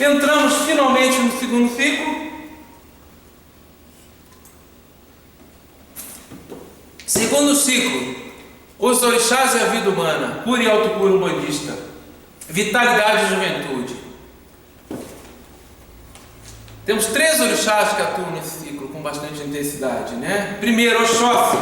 Entramos finalmente no segundo ciclo. Segundo ciclo, os orixás e a vida humana, pura e autocura budista, vitalidade e juventude. Temos 3 orixás que atuam nesse ciclo com bastante intensidade, né? Primeiro, Oxóssi,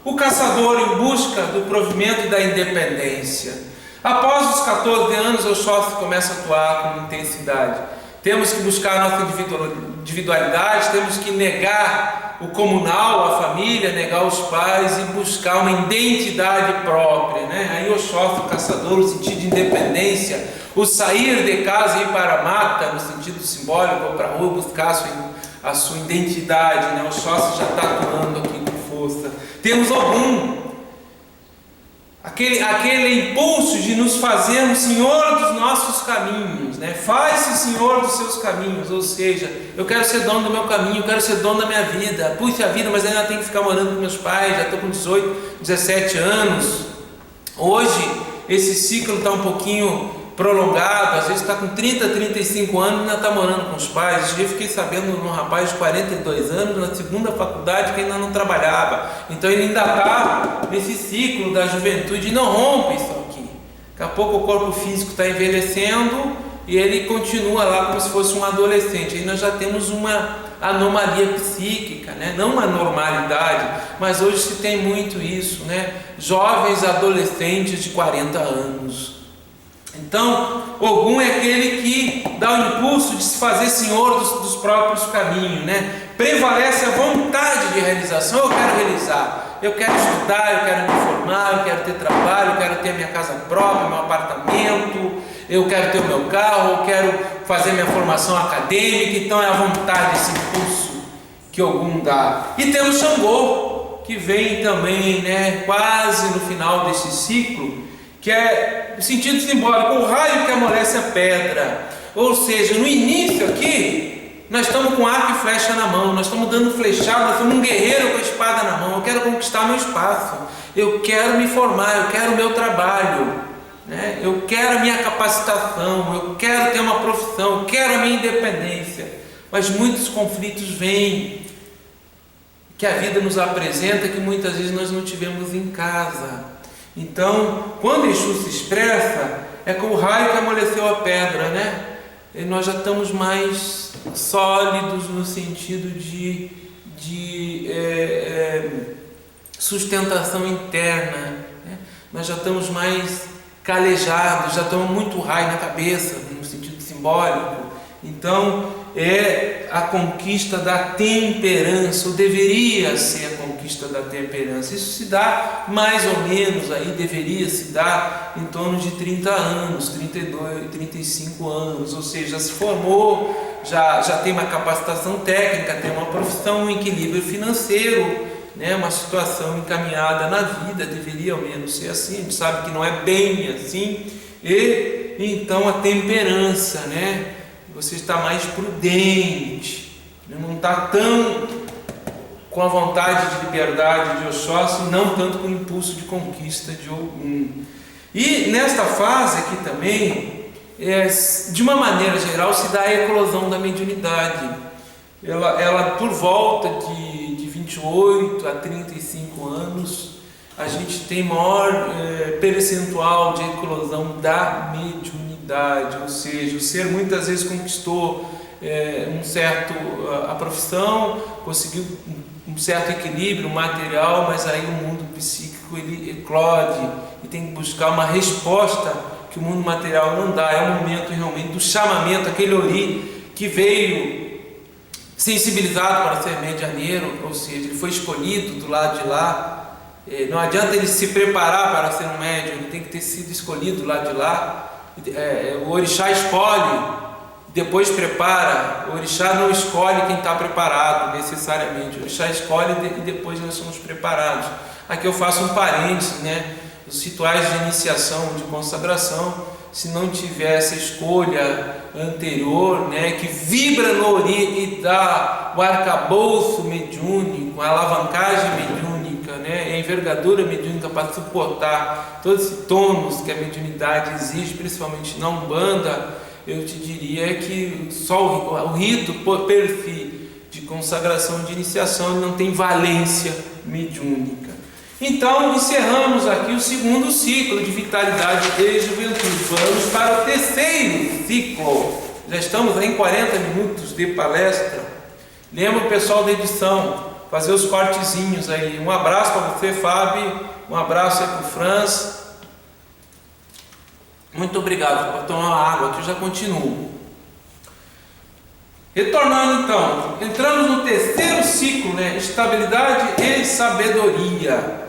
o caçador em busca do provimento e da independência. Após os 14 anos, Oxóssi começa a atuar com intensidade. Temos que buscar a nossa individualidade, temos que negar o comunal, a família, negar os pais e buscar uma identidade própria, né? Aí Oxóssi, o caçador, no sentido de independência, o sair de casa e ir para a mata, no sentido simbólico, ou para a rua buscar a sua identidade, né? Oxóssi já está atuando aqui com força. Temos Ogum, aquele impulso de nos fazermos Senhor dos nossos caminhos, né? Faz-se Senhor dos seus caminhos, ou seja, eu quero ser dono do meu caminho, eu quero ser dono da minha vida. Puxa vida, mas ainda tenho que ficar morando com meus pais, já estou com 18, 17 anos. Hoje, esse ciclo está um pouquinho prolongado, às vezes está com 30, 35 anos e ainda está morando com os pais. Esse dia eu fiquei sabendo de um rapaz de 42 anos, na segunda faculdade, que ainda não trabalhava. Então ele ainda está nesse ciclo da juventude e não rompe isso aqui. Daqui a pouco o corpo físico está envelhecendo e ele continua lá como se fosse um adolescente. Aí nós já temos uma anomalia psíquica, né? Não uma normalidade, mas hoje se tem muito isso, né? Jovens adolescentes de 40 anos. Então, Ogum é aquele que dá o impulso de se fazer senhor dos próprios caminhos, né? Prevalece a vontade de realização. Eu quero realizar, eu quero estudar, eu quero me formar, eu quero ter trabalho, eu quero ter a minha casa própria, meu apartamento, eu quero ter o meu carro, eu quero fazer minha formação acadêmica. Então é a vontade, esse impulso que Ogum dá. E temos Xangô, que vem também, né, quase no final desse ciclo, que é o sentido simbólico, o raio que amolece a pedra. Ou seja, no início aqui, nós estamos com arco e flecha na mão, nós estamos dando flechada, nós somos um guerreiro com a espada na mão. Eu quero conquistar meu espaço, eu quero me formar, eu quero o meu trabalho, né? Eu quero a minha capacitação, eu quero ter uma profissão, eu quero a minha independência. Mas muitos conflitos vêm, que a vida nos apresenta, que muitas vezes nós não tivemos em casa. Então, quando Exu se expressa, é com o raio que amoleceu a pedra, né? E nós já estamos mais sólidos no sentido de sustentação interna, né? Nós já estamos mais calejados, já estamos muito raio na cabeça, no sentido simbólico. Então, é a conquista da temperança, ou deveria ser a conquista da temperança. Isso se dá mais ou menos, aí deveria se dar em torno de 30 anos, 32, 35 anos, ou seja, já se formou, já tem uma capacitação técnica, tem uma profissão, um equilíbrio financeiro, né, uma situação encaminhada na vida, deveria ao menos ser assim. A gente sabe que não é bem assim. E então a temperança, né? Você está mais prudente, não está tão com a vontade de liberdade de Oxóssi, não tanto com o impulso de conquista de Ogum. E nesta fase aqui também, de uma maneira geral, se dá a eclosão da mediunidade. Ela por volta de 28 a 35 anos, a gente tem maior percentual de eclosão da mediunidade. Ou seja, o ser muitas vezes conquistou a profissão, conseguiu um certo equilíbrio material, mas aí o mundo psíquico ele eclode e tem que buscar uma resposta que o mundo material não dá. É o momento realmente do chamamento, aquele ori que veio sensibilizado para ser medianeiro, ou seja, ele foi escolhido do lado de lá. Não adianta ele se preparar para ser um médium, ele tem que ter sido escolhido do lado de lá. O orixá escolhe, depois prepara. O orixá não escolhe quem está preparado necessariamente, o orixá escolhe e depois nós somos preparados. Aqui eu faço um parênteses, né? Os rituais de iniciação, de consagração, se não tiver essa escolha anterior, né, que vibra no ori e dá o arcabouço mediúnico, a alavancagem mediúnica, né, a envergadura mediúnica para suportar todo esse tônus que a mediunidade exige, principalmente na Umbanda, eu te diria que só o rito per si de consagração de iniciação ele não tem valência mediúnica. Então encerramos aqui o segundo ciclo de vitalidade e juventude. Vamos para o terceiro ciclo. Já estamos aí em 40 minutos de palestra. Lembra o pessoal da edição, fazer os cortezinhos aí. Um abraço para você, Fábio. Um abraço aí para o Franz. Muito obrigado por tomar uma água, que eu já continuo. Retornando então, entramos no terceiro ciclo, né? Estabilidade e sabedoria.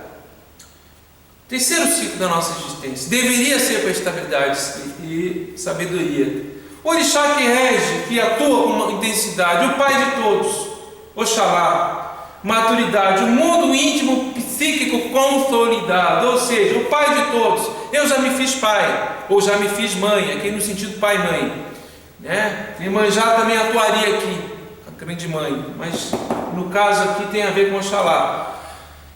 Terceiro ciclo da nossa existência. Deveria ser para estabilidade e sabedoria. O orixá que rege, que atua com uma intensidade, o pai de todos, Oxalá, maturidade, o mundo íntimo psíquico consolidado, ou seja, o pai de todos. Eu já me fiz pai, ou já me fiz mãe, aqui no sentido pai e mãe, né? Iemanjá também atuaria aqui, a grande mãe, mas no caso aqui tem a ver com Oxalá.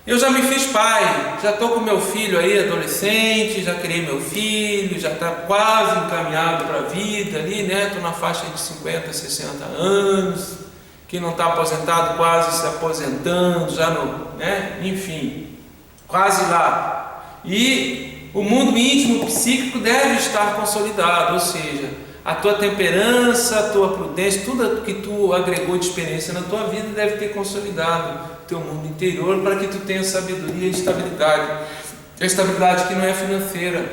Eu já me fiz pai, já estou com meu filho aí, adolescente, já criei meu filho, já está quase encaminhado para a vida ali, né? Estou na faixa de 50, 60 anos, quem não está aposentado quase se aposentando, já no, né? Enfim, quase lá. E o mundo íntimo psíquico deve estar consolidado, ou seja, a tua temperança, a tua prudência, tudo que tu agregou de experiência na tua vida deve ter consolidado teu mundo interior para que tu tenha sabedoria e estabilidade. A estabilidade que não é financeira,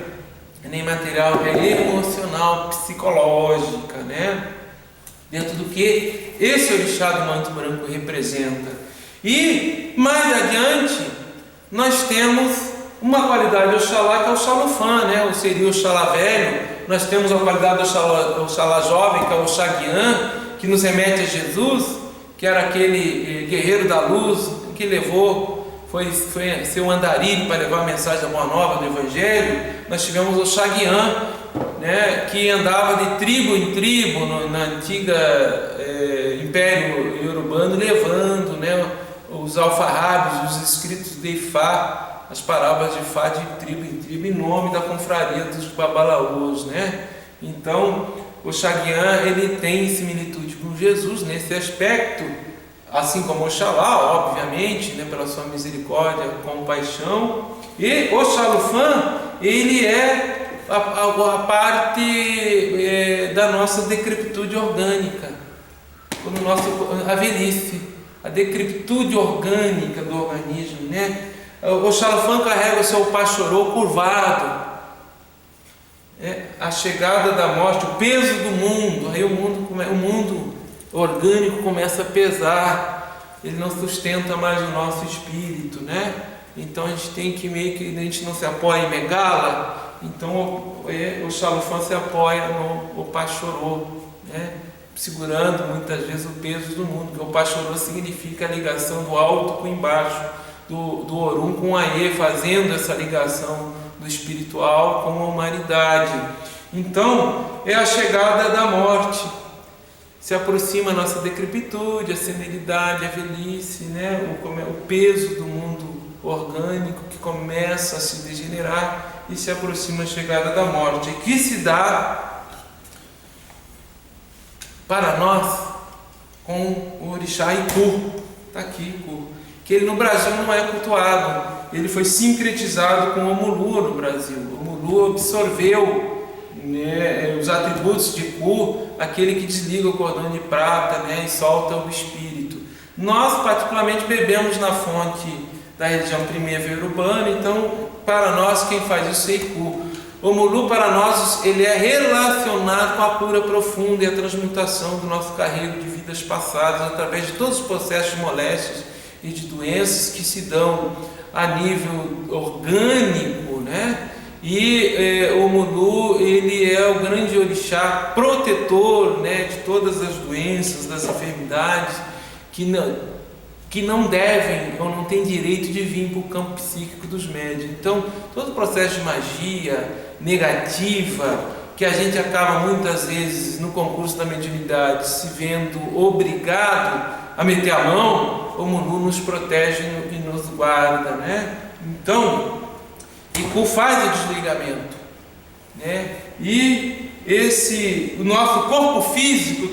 nem material, é emocional, psicológica, né? Dentro do que esse orixá do manto branco representa. E mais adiante nós temos uma qualidade Oxalá que é o Xalufã, né? Ou seria o Oxalá velho. Nós temos a qualidade do Oxalá jovem, que é o Oxaguian, que nos remete a Jesus, que era aquele guerreiro da luz que levou, foi seu andarilho para levar a mensagem da Boa Nova do Evangelho. Nós tivemos o Oxaguian, né, que andava de tribo em tribo na antiga Império Iorubano, levando, né, os alfarrábios, os escritos de Ifá, as parábolas de Ifá de tribo em tribo, em nome da confraria dos Babalaôs, né? Então, o Oxaguian, ele tem similitude com Jesus nesse aspecto, assim como Oxalá, obviamente, né, pela sua misericórdia, compaixão. E o Xalufã, ele é a parte da nossa decrepitude orgânica, a velhice, a decrepitude orgânica do organismo, né? O Xalufã carrega o seu pachorô curvado, a chegada da morte, o peso do mundo. Aí o mundo orgânico começa a pesar, ele não sustenta mais o nosso espírito, né? Então a gente tem que a gente não se apoia em Megala, então o Xalufã se apoia no pachorô, né? Segurando muitas vezes o peso do mundo, porque o pachorô significa a ligação do alto com o embaixo, do Orum com o Aie, fazendo essa ligação do espiritual com a humanidade. Então é a chegada da morte, se aproxima a nossa decrepitude, a senilidade, a velhice, né? O peso do mundo orgânico que começa a se degenerar e se aproxima a chegada da morte, que se dá para nós com o orixá Iku. Está aqui Iku, que ele no Brasil não é cultuado, ele foi sincretizado com o Omulu no Brasil. O Omulu absorveu, né, os atributos de Iku, aquele que desliga o cordão de prata, né, e solta o espírito. Nós particularmente bebemos na fonte da religião primeira urbana, então para nós quem faz isso é Iku. O Omulu para nós ele é relacionado com a cura profunda e a transmutação do nosso carrego de vidas passadas através de todos os processos de moléstias e de doenças que se dão a nível orgânico, né? E o Omulu ele é o grande orixá protetor, né, de todas as doenças, das enfermidades que não devem ou não têm direito de vir para o campo psíquico dos médiuns. Então, todo o processo de magia negativa, que a gente acaba muitas vezes no concurso da mediunidade se vendo obrigado a meter a mão, o Omulu nos protege e nos guarda, né? Então, Iku faz o desligamento, né? E o nosso corpo físico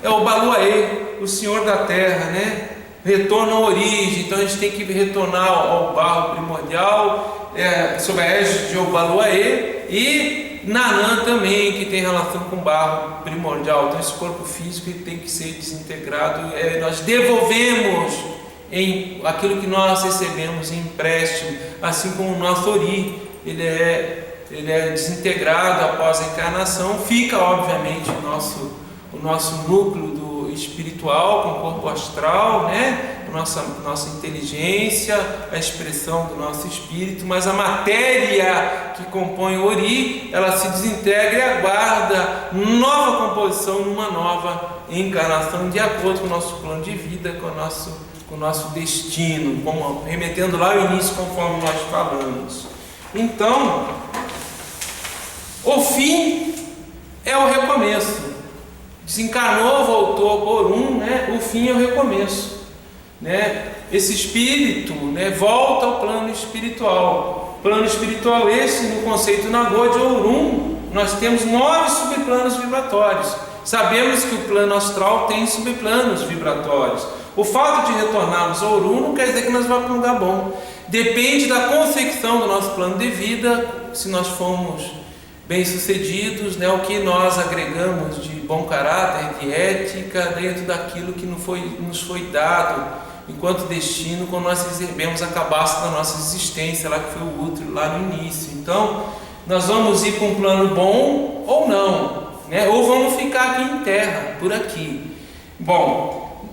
é o Baluaê, o Senhor da Terra, né? Retorna à origem, então a gente tem que retornar ao barro primordial, sob a égide de Obaluaê, e Nanã também, que tem relação com o barro primordial. Então esse corpo físico ele tem que ser desintegrado, nós devolvemos em aquilo que nós recebemos em empréstimo, assim como o nosso Ori, ele é desintegrado após a encarnação. Fica obviamente o nosso núcleo do espiritual com o corpo astral, né? Nossa inteligência, a expressão do nosso espírito, mas a matéria que compõe o Ori, ela se desintegra e aguarda nova composição numa nova encarnação, de acordo com o nosso plano de vida, com o nosso destino, remetendo lá ao início, conforme nós falamos. Então, o fim é o recomeço. Desencarnou, voltou por né? O fim é o recomeço, né? Esse espírito, né, volta ao plano espiritual. Plano espiritual esse, no conceito Nagô de Orum, nós temos 9 subplanos vibratórios. Sabemos que o plano astral tem subplanos vibratórios. O fato de retornarmos ao Orum não quer dizer que nós vamos para um lugar bom. Depende da concepção do nosso plano de vida, se nós formos bem-sucedidos, né, o que nós agregamos de bom caráter, de ética, dentro daquilo que nos foi dado enquanto destino, quando nós recebemos a cabaça da nossa existência, lá que foi o útero, lá no início. Então, nós vamos ir para um plano bom ou não, né, ou vamos ficar aqui em terra, por aqui. Bom,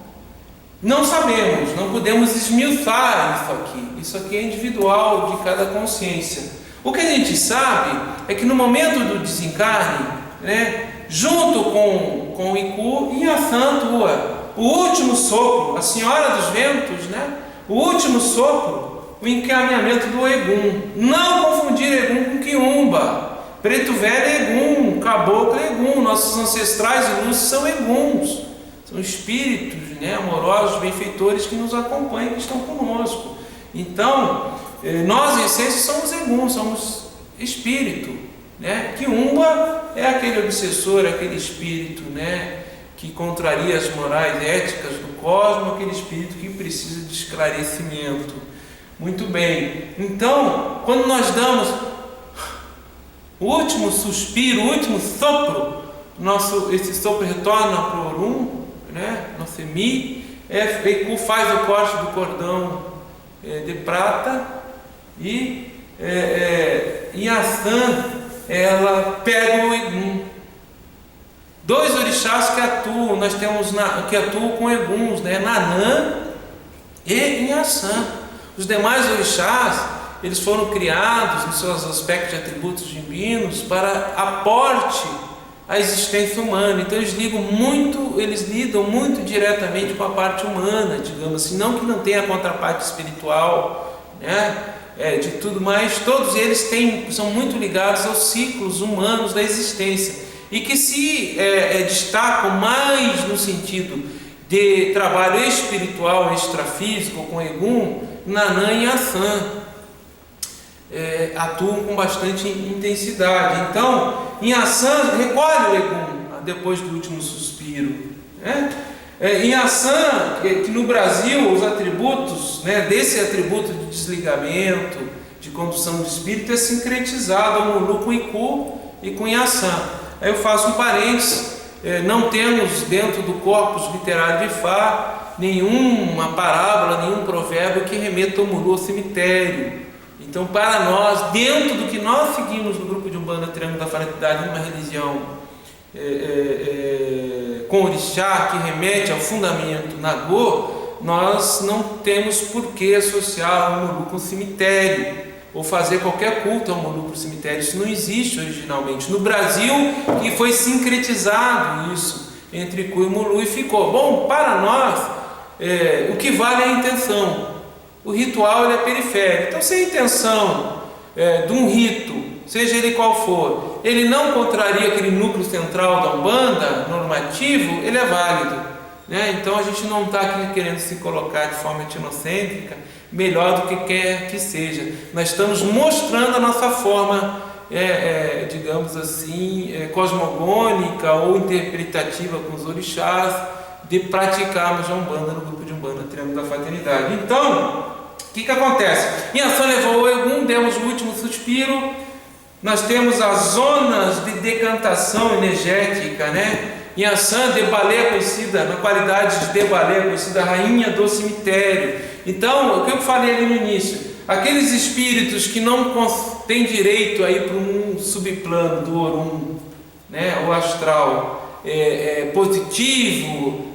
não sabemos, não podemos esmiuçar isso aqui é individual de cada consciência. O que a gente sabe é que no momento do desencarne, né, junto com o Iku, Inhaçã atua. O último sopro, a Senhora dos Ventos, né, o último sopro, o encaminhamento do Egum. Não confundir Egum com Quiumba. Preto Velho é Egum, Caboclo é Egum. Nossos ancestrais de luz são Eguns. São espíritos, né, amorosos, benfeitores que nos acompanham, que estão conosco. Então, nós em essência somos Eguns, somos espírito, né? Quiumba é aquele obsessor, aquele espírito, né, que contraria as morais éticas do cosmos, aquele espírito que precisa de esclarecimento. Muito bem. Então, quando nós damos o último suspiro, o último sopro, esse sopro retorna para o Orum, né? Nosso Emi, Iku faz o corte do cordão de prata e Inhaçã, ela pega o Egum. 2 orixás que atuam, nós temos que atuam com Eguns, né? Nanã e Inhaçã. Os demais orixás, eles foram criados nos seus aspectos de atributos divinos para aporte à existência humana. Então eles lidam muito diretamente com a parte humana, digamos assim, não que não tenha a contraparte espiritual, né? De tudo mais, todos eles são muito ligados aos ciclos humanos da existência e que se destacam mais no sentido de trabalho espiritual, extrafísico, com Egum, Nanã e Inhaçã atuam com bastante intensidade. Então, Inhaçã recolhe o Egum depois do último suspiro, né? Inhaçã, que no Brasil os atributos, né, desse atributo de desligamento, de condução do espírito, é sincretizado ao Mulu com Iku e com Inhaçã. Aí eu faço um parênteses, não temos dentro do corpus literário de Fá nenhuma parábola, nenhum provérbio que remeta ao Mulu ao cemitério. Então, para nós, dentro do que nós seguimos no grupo de Umbanda Triângulo da Fraternidade, numa religião com orixá, que remete ao fundamento Nagô, nós não temos por que associar o Mulu com o cemitério ou fazer qualquer culto ao Mulu para o cemitério. Isso não existe originalmente. No Brasil, que foi sincretizado isso entre Iku e Mulu e ficou. Bom, para nós, o que vale é a intenção. O ritual ele é periférico. Então, se a intenção de um rito, seja ele qual for, ele não contraria aquele núcleo central da Umbanda normativo, ele é válido, né? Então a gente não está aqui querendo se colocar de forma etnocêntrica melhor do que quer que seja. Nós estamos mostrando a nossa forma digamos assim, cosmogônica ou interpretativa com os orixás, de praticarmos a Umbanda no grupo de Umbanda Triângulo da Fraternidade. Então, o que acontece? Inhaçã levou o Egum, demos o último suspiro, nós temos as zonas de decantação energética, né? Inhaçã, Debalé, conhecida, na qualidade de Debalé, conhecida rainha do cemitério. Então, o que eu falei ali no início, aqueles espíritos que não têm direito a ir para um subplano do Orum, né? O astral positivo,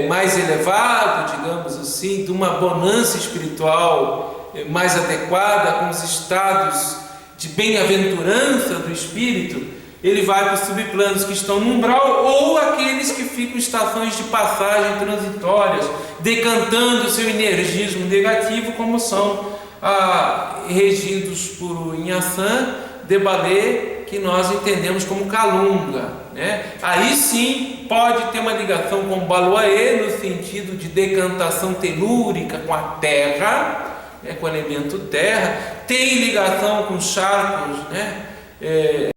mais elevado, digamos assim, de uma bonança espiritual mais adequada, com os estados de bem-aventurança do espírito, ele vai para os subplanos que estão no umbral, ou aqueles que ficam em estações de passagem transitórias, decantando o seu energismo negativo, como são regidos por Inhaçã, Debalé, que nós entendemos como Calunga, né? Aí sim pode ter uma ligação com Baloaê, no sentido de decantação telúrica com a terra, com o elemento terra, tem ligação com charcos, né?